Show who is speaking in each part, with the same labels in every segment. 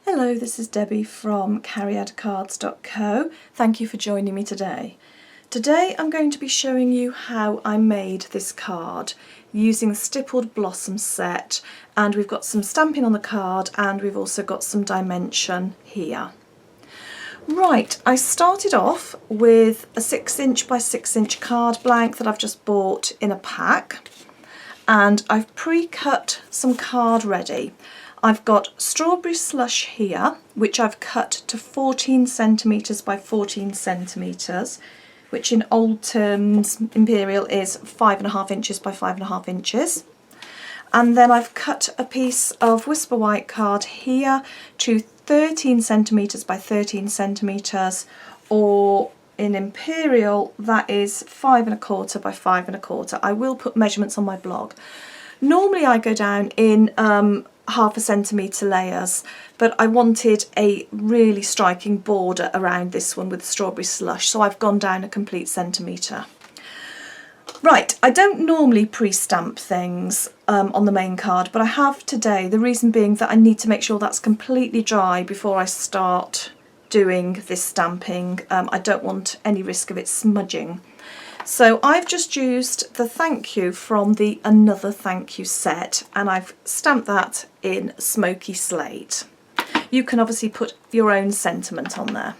Speaker 1: Hello, this is Debbie from cariadcards.co. Thank you for joining me today. Today I'm going to be showing you how I made this card using the Stippled Blossom set, and we've got some stamping on the card and we've also got some dimension here. Right, I started off with a 6" by 6" card blank that I've just bought in a pack, and I've pre-cut some card ready. I've got strawberry slush here, which I've cut to 14 centimetres by 14 centimetres, which in old terms, imperial, is 5.5 inches by 5.5 inches. And then I've cut a piece of Whisper White card here to 13 centimetres by 13 centimetres, or in imperial that is 5.25 by 5.25. I will put measurements on my blog. Normally I go down in ½ centimetre layers, but I wanted a really striking border around this one with the strawberry slush, so I've gone down a complete centimetre. Right, I don't normally pre-stamp things on the main card, but I have today, the reason being that I need to make sure that's completely dry before I start doing this stamping. I don't want any risk of it smudging. So I've just used the thank you from the Another Thank You set, and I've stamped that in smoky slate. You can obviously put your own sentiment on there.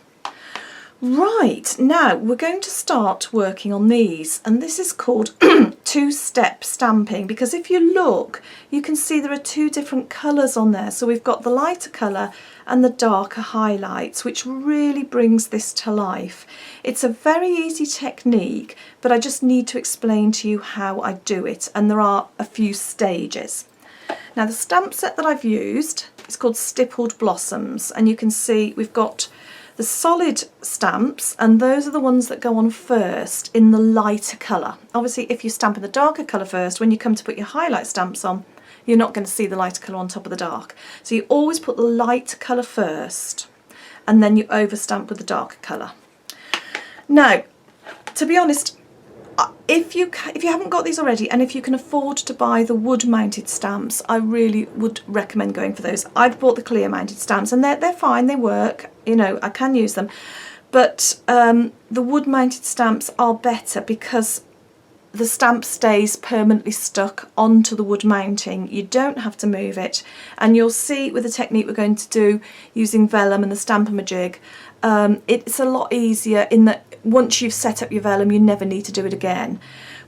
Speaker 1: Right, now we're going to start working on these, and this is called two-step stamping, because if you look you can see there are two different colours on there. So we've got the lighter colour and the darker highlights, which really brings this to life. It's a very easy technique, but I just need to explain to you how I do it, and there are a few stages. Now the stamp set that I've used is called Stippled Blossoms, and you can see we've got the solid stamps, and those are the ones that go on first in the lighter colour. Obviously if you stamp in the darker colour first, when you come to put your highlight stamps on, you're not going to see the lighter colour on top of the dark. So you always put the lighter colour first, and then you overstamp with the darker colour. Now, to be honest, if you haven't got these already, and if you can afford to buy the wood mounted stamps, I really would recommend going for those. I've bought the clear mounted stamps, and they're fine, they work, you know, I can use them, but the wood mounted stamps are better because the stamp stays permanently stuck onto the wood mounting. You don't have to move it, and you'll see with the technique we're going to do using vellum and the Stampin-A-Jig, it's a lot easier in that once you've set up your vellum you never need to do it again.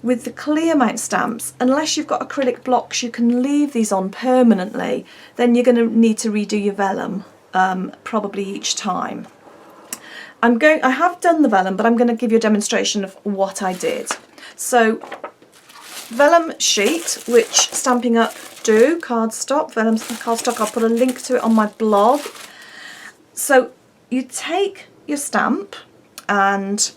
Speaker 1: With the clear mount stamps, unless you've got acrylic blocks you can leave these on permanently, then you're going to need to redo your vellum probably each time. I have done the vellum, but I'm going to give you a demonstration of what I did. So vellum sheet, which Stampin' Up do, cardstock, vellum cardstock, I'll put a link to it on my blog. So you take your stamp, and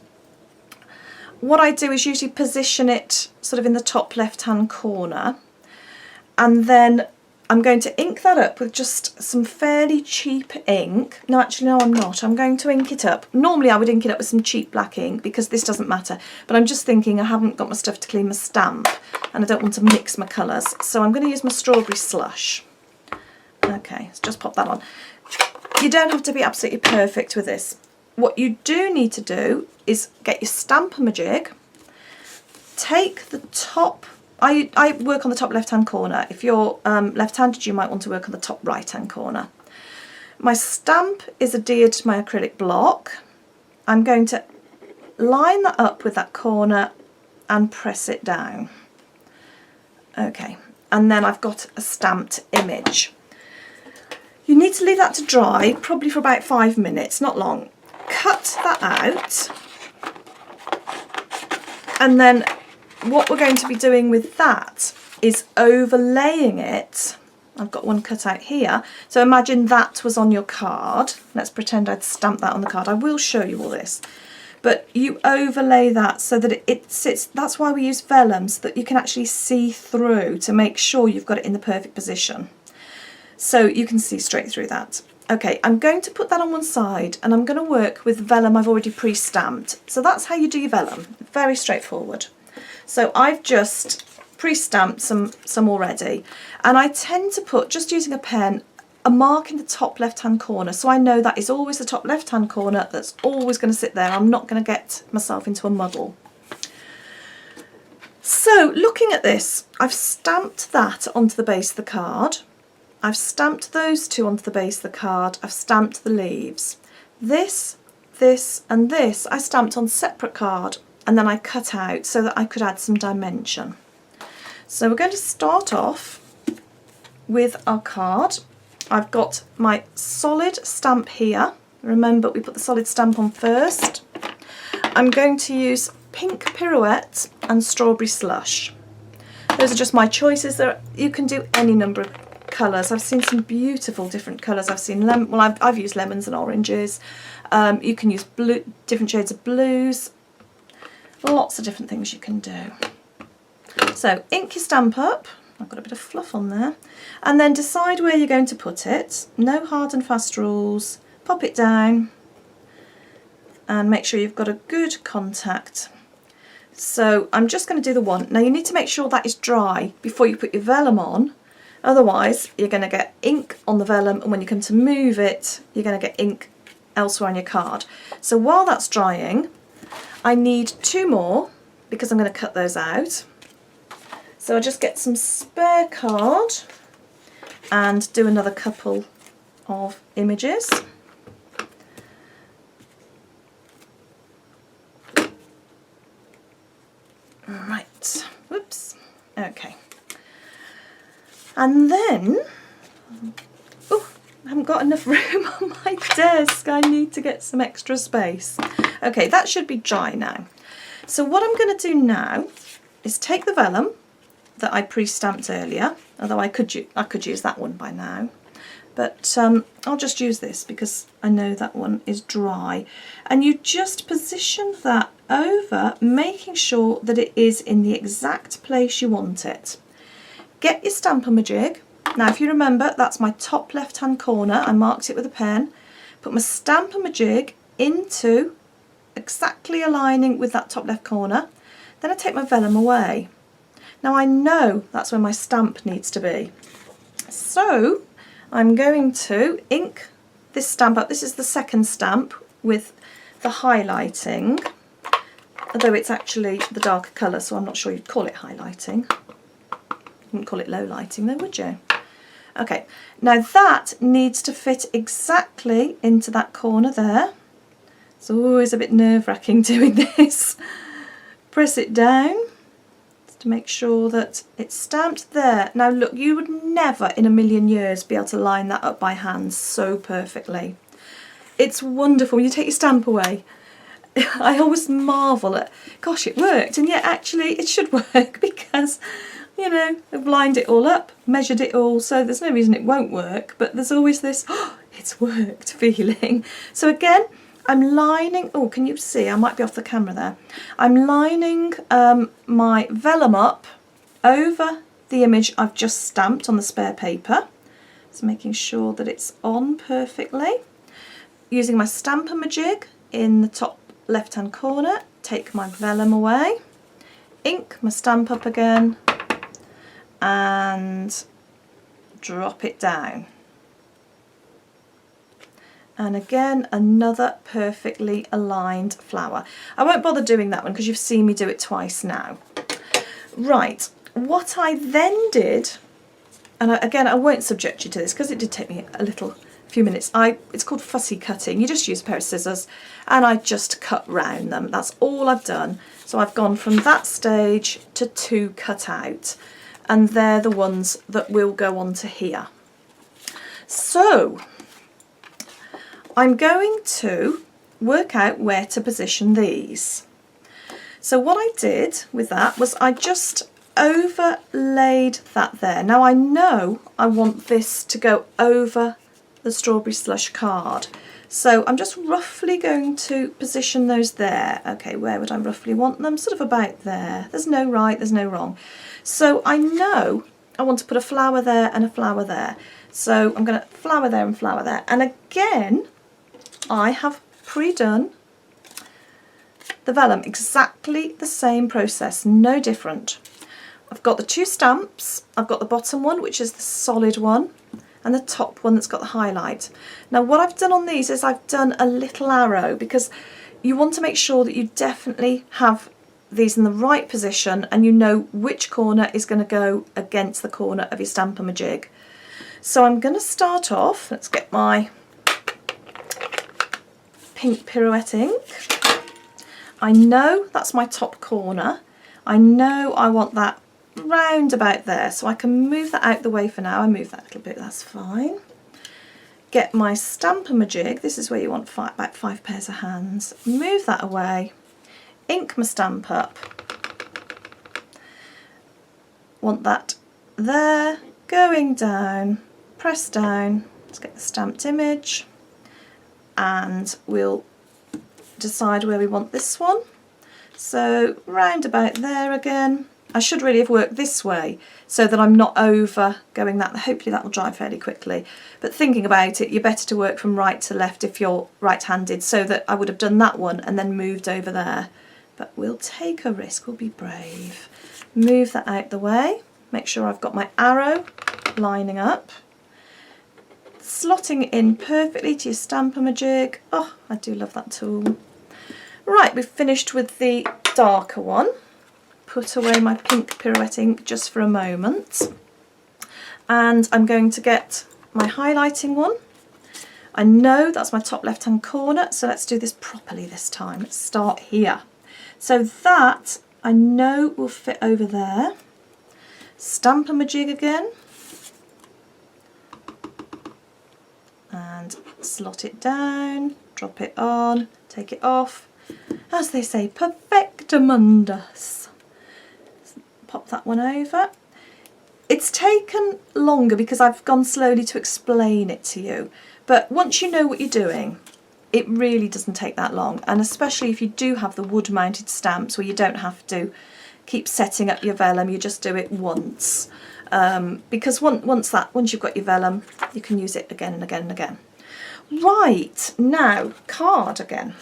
Speaker 1: what I do is usually position it sort of in the top left hand corner, and then I'm going to ink that up with just some fairly cheap ink. No, actually no, I'm not. I'm going to ink it up. Normally I would ink it up with some cheap black ink because this doesn't matter, but I'm just thinking I haven't got my stuff to clean my stamp and I don't want to mix my colours, so I'm going to use my strawberry slush. Okay, let's just pop that on. You don't have to be absolutely perfect with this. What you do need to do is get your Stampin-A-Jig, take the top, I work on the top left hand corner. If you're left-handed you might want to work on the top right hand corner. My stamp is adhered to my acrylic block. I'm going to line that up with that corner and press it down. Okay, and then I've got a stamped image. You need to leave that to dry, probably for about 5 minutes, not long. Cut that out, and then what we're going to be doing with that is overlaying it. I've got one cut out here, so imagine that was on your card. Let's pretend I'd stamped that on the card. I will show you all this, but you overlay that so that it sits. That's why we use vellum, so that you can actually see through to make sure you've got it in the perfect position, so you can see straight through that. Okay, I'm going to put that on one side, and I'm going to work with vellum I've already pre-stamped. So that's how you do your vellum, very straightforward. So I've just pre-stamped some already, and I tend to put, just using a pen, a mark in the top left hand corner, so I know that is always the top left hand corner, that's always going to sit there. I'm not going to get myself into a muddle. So looking at this, I've stamped that onto the base of the card, I've stamped those two onto the base of the card, I've stamped the leaves. This and this I stamped on separate card, and then I cut out so that I could add some dimension. So we're going to start off with our card. I've got my solid stamp here. Remember, we put the solid stamp on first. I'm going to use Pink Pirouette and Strawberry Slush. Those are just my choices. You can do any number of colours. I've seen some beautiful different colours. I've seen I've used lemons and oranges. You can use different shades of blues. Lots of different things you can do. So ink your stamp up. I've got a bit of fluff on there, and then decide where you're going to put it. No hard and fast rules. Pop it down and make sure you've got a good contact. So I'm just going to do the one. Now you need to make sure that is dry before you put your vellum on, otherwise you're going to get ink on the vellum, and when you come to move it you're going to get ink elsewhere on your card. So while that's drying, I need two more because I'm going to cut those out. So I'll just get some spare card and do another couple of images. Right, whoops, okay. And then, oh, I haven't got enough room on my desk. I need to get some extra space. Okay, that should be dry now. So what I'm going to do now is take the vellum that I pre-stamped earlier, although I could use that one by now, but I'll just use this because I know that one is dry, and you just position that over, making sure that it is in the exact place you want it. Get your Stampin'-A-Jig. Now if you remember, that's my top left hand corner. I marked it with a pen. Put my Stampin'-A-Jig into exactly aligning with that top left corner. Then I take my vellum away. Now I know that's where my stamp needs to be. So I'm going to ink this stamp up. This is the second stamp with the highlighting, although it's actually the darker colour, so I'm not sure you'd call it highlighting. You wouldn't call it low lighting though, would you? Okay, now that needs to fit exactly into that corner there. It's always a bit nerve-wracking doing this. Press it down to make sure that it's stamped there. Now look, you would never in a million years be able to line that up by hand so perfectly. It's wonderful when you take your stamp away. I always marvel at, gosh, it worked, and yet actually it should work because, you know, I've lined it all up, measured it all, so there's no reason it won't work, but there's always this, oh, it's worked feeling. So again, I'm lining, oh, can you see? I might be off the camera there. I'm lining my vellum up over the image I've just stamped on the spare paper. So making sure that it's on perfectly. Using my Stampin'-A-Jig in the top left-hand corner, take my vellum away, ink my stamp up again, and drop it down. And again, another perfectly aligned flower. I won't bother doing that one because you've seen me do it twice now. Right, what I then did, and again, I won't subject you to this because it did take me a few minutes. It's called fussy cutting. You just use a pair of scissors and I just cut round them. That's all I've done. So I've gone from that stage to two cut out, and they're the ones that will go on to here. So I'm going to work out where to position these. So what I did with that was I just overlaid that there. Now I know I want this to go over the Strawberry Slush card, so I'm just roughly going to position those there. Okay, where would I roughly want them? Sort of about there. There's no right, there's no wrong. So I know I want to put a flower there and a flower there. So I'm going to flower there and flower there. And again, I have pre-done the vellum, exactly the same process, no different. I've got the two stamps, I've got the bottom one, which is the solid one, and the top one that's got the highlight. Now what I've done on these is I've done a little arrow because you want to make sure that you definitely have these in the right position and you know which corner is going to go against the corner of your Stampin'-A-Jig. So I'm going to start off, let's get my pink pirouette ink. I know that's my top corner. I know I want that round about there, so I can move that out the way for now. I move that a little bit, that's fine. Get my Stampin'-A-Jig, this is where you want about 5 pairs of hands. Move that away, ink my stamp up. Want that there, going down, press down. Let's get the stamped image and we'll decide where we want this one. So round about there again. I should really have worked this way so that I'm not over going that. Hopefully that will dry fairly quickly. But thinking about it, you're better to work from right to left if you're right-handed, so that I would have done that one and then moved over there. But we'll take a risk, we'll be brave. Move that out the way. Make sure I've got my arrow lining up. Slotting it in perfectly to your Stampin'-A-Jig. Oh, I do love that tool. Right, we've finished with the darker one. Put away my pink pirouette ink just for a moment. And I'm going to get my highlighting one. I know that's my top left-hand corner, so let's do this properly this time. Let's start here. So that I know will fit over there. Stampin'-A-Jig again. And slot it down, drop it on, take it off. As they say, perfectamundus. Pop that one over. It's taken longer because I've gone slowly to explain it to you, but once you know what you're doing, it really doesn't take that long, and especially if you do have the wood mounted stamps where you don't have to keep setting up your vellum, you just do it once. Because once you've got your vellum, you can use it again and again and again. Right, now card again.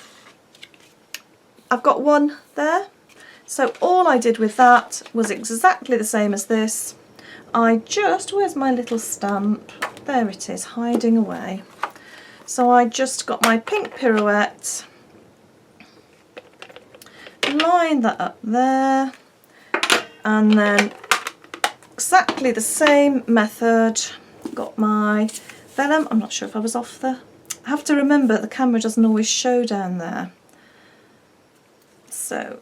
Speaker 1: I've got one there, so all I did with that was exactly the same as this. Where's my little stamp? There it is, hiding away. So I just got my pink pirouette, line that up there, and then exactly the same method, got my vellum. I'm not sure if I was off there. I have to remember the camera doesn't always show down there. So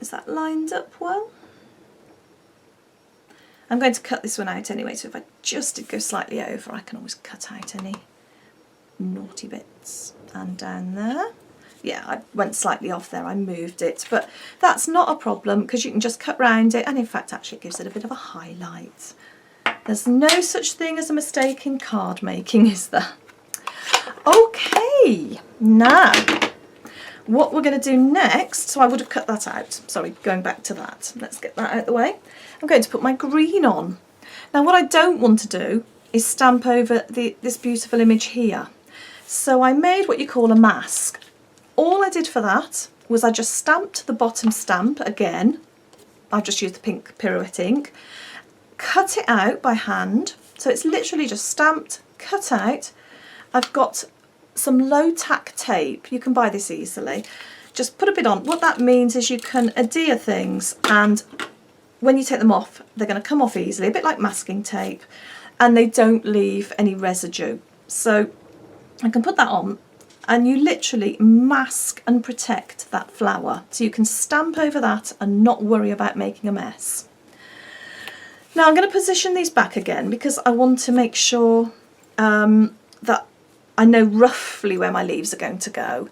Speaker 1: is that lined up well? I'm going to cut this one out anyway, so if I just did go slightly over, I can always cut out any naughty bits. And down there. Yeah, I went slightly off there, I moved it, but that's not a problem because you can just cut round it, and in fact actually it gives it a bit of a highlight. There's no such thing as a mistake in card making, is there? Okay, now what we're going to do next, so I would have cut that out, sorry, going back to that. Let's get that out of the way. I'm going to put my green on. Now what I don't want to do is stamp over this beautiful image here. So I made what you call a mask. All I did for that was I just stamped the bottom stamp again. I just used the pink pirouette ink. Cut it out by hand. So it's literally just stamped, cut out. I've got some low tack tape. You can buy this easily. Just put a bit on. What that means is you can adhere things, and when you take them off, they're going to come off easily, a bit like masking tape, and they don't leave any residue. So I can put that on, and you literally mask and protect that flower. So you can stamp over that and not worry about making a mess. Now I'm going to position these back again because I want to make sure that I know roughly where my leaves are going to go.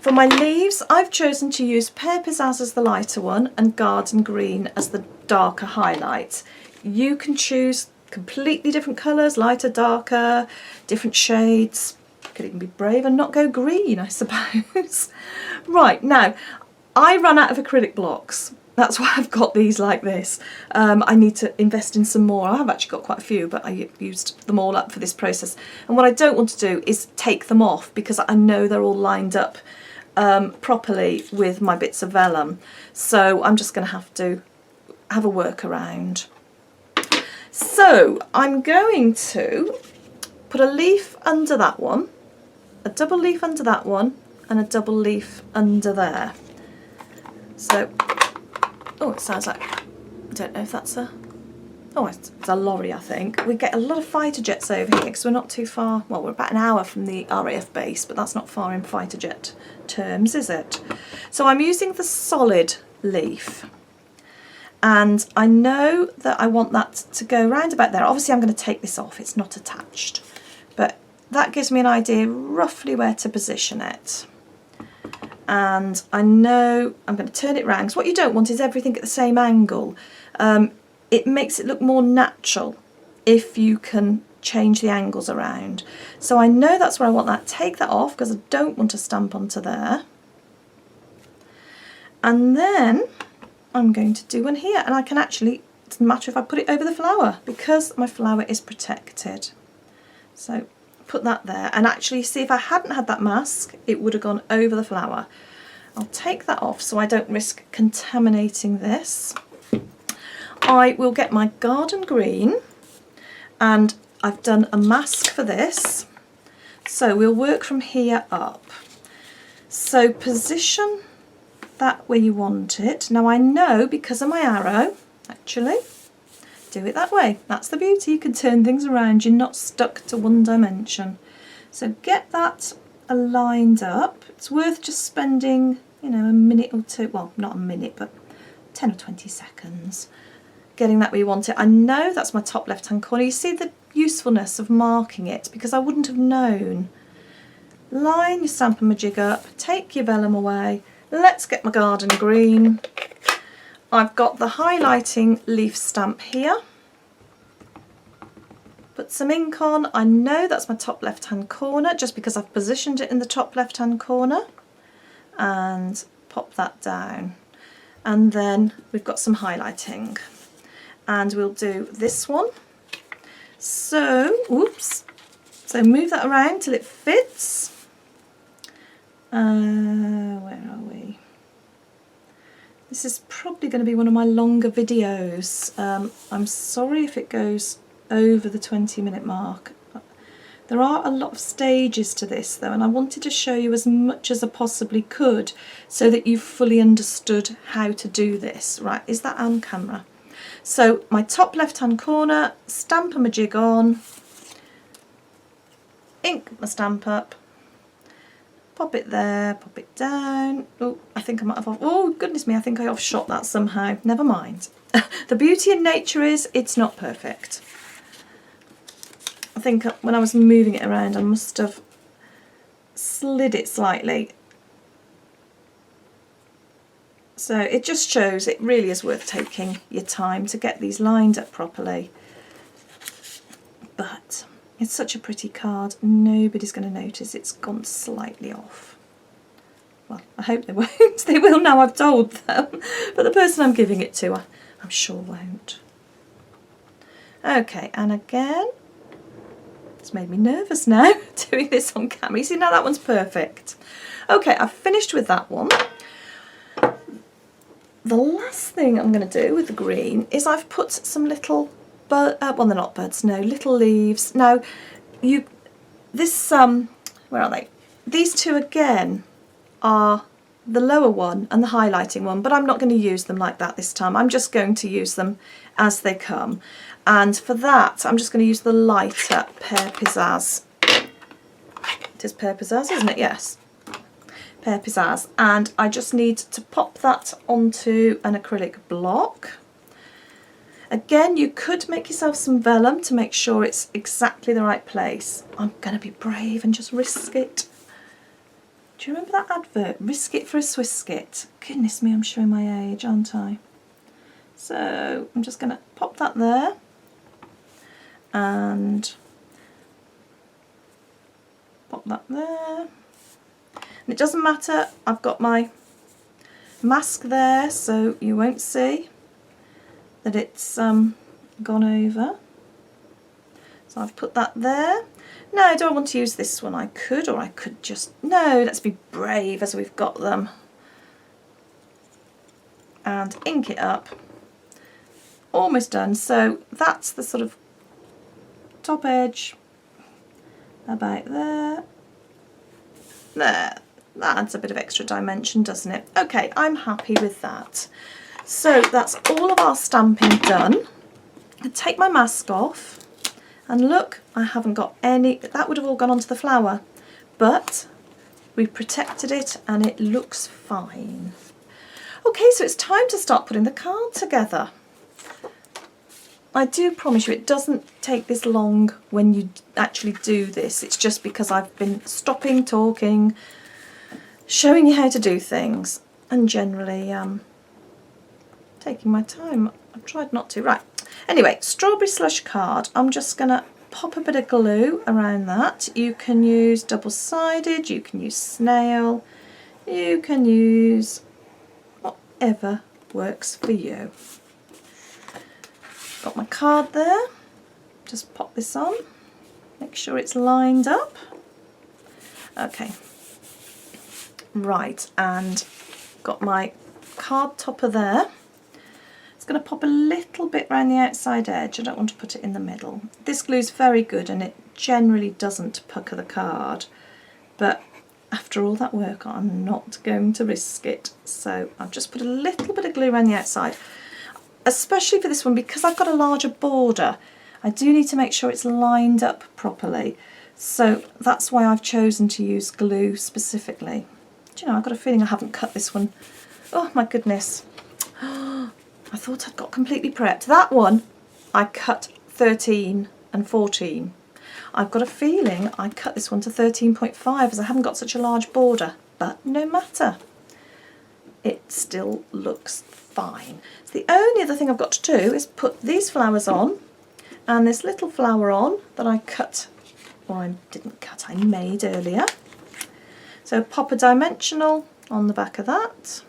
Speaker 1: For my leaves, I've chosen to use Pear Pizzazz as the lighter one and Garden Green as the darker highlight. You can choose completely different colours, lighter, darker, different shades. Could even be brave and not go green, I suppose. Right, now, I ran out of acrylic blocks. That's why I've got these like this. I need to invest in some more. I have actually got quite a few, but I used them all up for this process. And what I don't want to do is take them off because I know they're all lined up properly with my bits of vellum. So I'm just going to have a workaround. So I'm going to put a leaf under that one, a double leaf under that one, and a double leaf under there. So, oh, it sounds like, I don't know if that's a, oh, it's a lorry, I think. We get a lot of fighter jets over here because we're not too far, well, we're about an hour from the RAF base, but that's not far in fighter jet terms, is it? So I'm using the solid leaf. And I know that I want that to go round about there. Obviously I'm going to take this off, it's not attached. But that gives me an idea roughly where to position it. And I know I'm going to turn it round, because what you don't want is everything at the same angle. It makes it look more natural if you can change the angles around. So I know that's where I want that. Take that off because I don't want to stamp onto there. And then I'm going to do one here, and I can actually, it doesn't matter if I put it over the flower because my flower is protected. So put that there, and actually see, if I hadn't had that mask it would have gone over the flower. I'll take that off so I don't risk contaminating this. I will get my garden green, and I've done a mask for this, so we'll work from here up. So position that where you want it. Now I know because of my arrow, actually, do it that way. That's the beauty, you can turn things around, you're not stuck to one dimension. So get that aligned up. It's worth just spending, you know, a minute or two, well not a minute but 10 or 20 seconds getting that where you want it. I know that's my top left hand corner. You see the usefulness of marking it because I wouldn't have known. Line your Stampin' Majig up, take your vellum away. Let's get my garden green. I've got the highlighting leaf stamp here. Put some ink on. I know that's my top left hand corner just because I've positioned it in the top left hand corner, and pop that down. And then we've got some highlighting, and we'll do this one. So, oops, so move that around till it fits. Where are we? This is probably going to be one of my longer videos. I'm sorry if it goes over the 20-minute mark. There are a lot of stages to this though, and I wanted to show you as much as I possibly could so that you fully understood how to do this. Right, is that on camera? So my top left hand corner, Stampin' Majig on, ink my stamp up, pop it there, pop it down. Oh, I think I might have oh goodness me, I think I offshot that somehow. Never mind. The beauty in nature is it's not perfect. I think when I was moving it around I must have slid it slightly. So it just shows it really is worth taking your time to get these lined up properly. But it's such a pretty card, nobody's going to notice it's gone slightly off. Well, I hope they won't. They will now I've told them, but the person I'm giving it to I'm sure won't. Okay, and again, it's made me nervous now doing this on camera. You see, now that one's perfect. Okay, I've finished with that one. The last thing I'm going to do with the green is I've put some little well, they're not buds, no, little leaves. Now, where are they? These two again are the lower one and the highlighting one, but I'm not going to use them like that this time. I'm just going to use them as they come. And for that, I'm just going to use the lighter Pear Pizzazz. It is Pear Pizzazz, isn't it? Yes. Pear Pizzazz. And I just need to pop that onto an acrylic block. Again, you could make yourself some vellum to make sure it's exactly the right place. I'm going to be brave and just risk it. Do you remember that advert? Risk it for a Swisskit. Goodness me, I'm showing my age, aren't I? So I'm just going to pop that there. And pop that there. And it doesn't matter, I've got my mask there so you won't see that it's gone over. So I've put that there. No, do I want to use this one? I could, or I could just, no, let's be brave as we've got them. And ink it up almost done. So that's the sort of top edge about there. There, that adds a bit of extra dimension, doesn't it? Okay, I'm happy with that. So that's all of our stamping done. I take my mask off and look, I haven't got any, that would have all gone onto the flower, but we protected it and it looks fine. Okay, so it's time to start putting the card together. I do promise you it doesn't take this long when you actually do this. It's just because I've been stopping talking, showing you how to do things, and generally taking my time. I've tried not to. Right, anyway, strawberry slush card. I'm just going to pop a bit of glue around that. You can use double-sided, you can use snail, you can use whatever works for you. Got my card there, just pop this on, make sure it's lined up. Okay, right, and got my card topper there. It's going to pop a little bit around the outside edge. I don't want to put it in the middle. This glue's very good and it generally doesn't pucker the card, but after all that work I'm not going to risk it. So I've just put a little bit of glue around the outside. Especially for this one, because I've got a larger border, I do need to make sure it's lined up properly. So that's why I've chosen to use glue specifically. Do you know, I've got a feeling I haven't cut this one. Oh my goodness. I thought I'd got completely prepped. That one I cut 13 and 14. I've got a feeling I cut this one to 13.5 as I haven't got such a large border, but no matter. It still looks fine. So the only other thing I've got to do is put these flowers on and this little flower on that I cut, or I didn't cut, I made earlier. So pop a dimensional on the back of that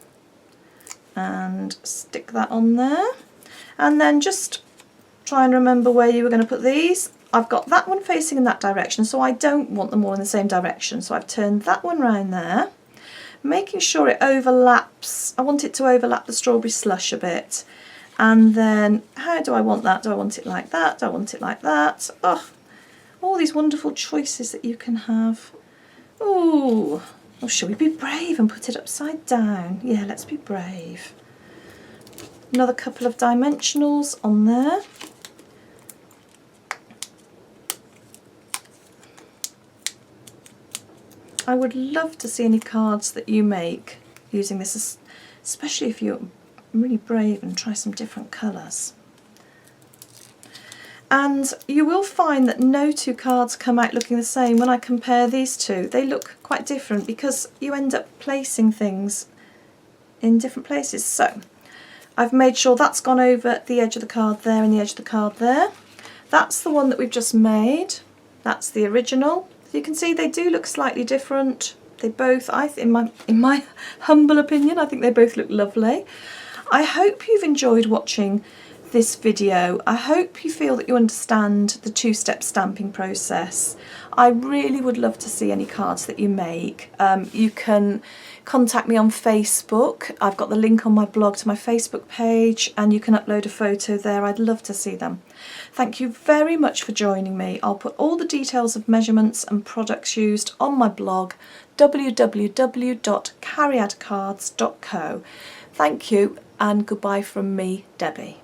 Speaker 1: and stick that on there, and then just try and remember where you were going to put these. I've got that one facing in that direction, so I don't want them all in the same direction, so I've turned that one round there, making sure it overlaps. I want it to overlap the strawberry slush a bit. And then how do I want that? Do I want it like that? Do I want it like that? Oh, all these wonderful choices that you can have. Ooh, oh, shall we be brave and put it upside down? Yeah, let's be brave. Another couple of dimensionals on there. I would love to see any cards that you make using this, especially if you're really brave and try some different colours. And you will find that no two cards come out looking the same. When I compare these two, they look quite different because you end up placing things in different places. So I've made sure that's gone over the edge of the card there and the edge of the card there. That's the one that we've just made. That's the original. You can see they do look slightly different. They both, in my humble opinion, I think they both look lovely. I hope you've enjoyed watching this video. I hope you feel that you understand the two-step stamping process. I really would love to see any cards that you make. You can contact me on Facebook. I've got the link on my blog to my Facebook page, and you can upload a photo there. I'd love to see them. Thank you very much for joining me. I'll put all the details of measurements and products used on my blog, www.cariadcards.co. Thank you, and goodbye from me, Debbie.